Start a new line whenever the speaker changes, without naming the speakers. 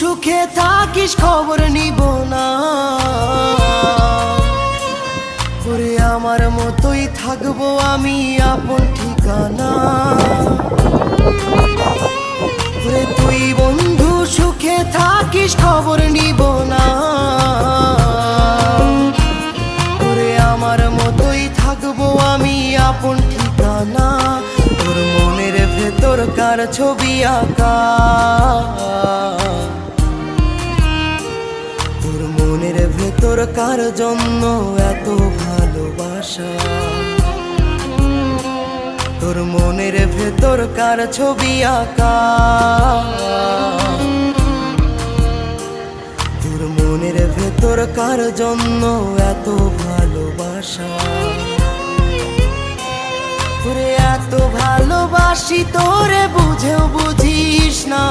সুখে থাকিস খবর নিব না, ওরে আমার মতোই থাকবো আমি আপন ঠিকানা। ওরে তুই বন্ধু সুখে থাকিস খবর নিব না, ওরে আমার মতোই থাকবো আমি আপন ঠিকানা। তোর মনের ভেতর কার ছবি আঁকা, তোর মনের ভেতর কার জন্য এত ভালোবাসা, তোর মনের ভেতর কার ছবি আঁকা, তোর মনের ভেতর কার জন্য এত ভালোবাসা। তোরে এত ভালোবাসি তোরে বুঝেও বুঝিস না।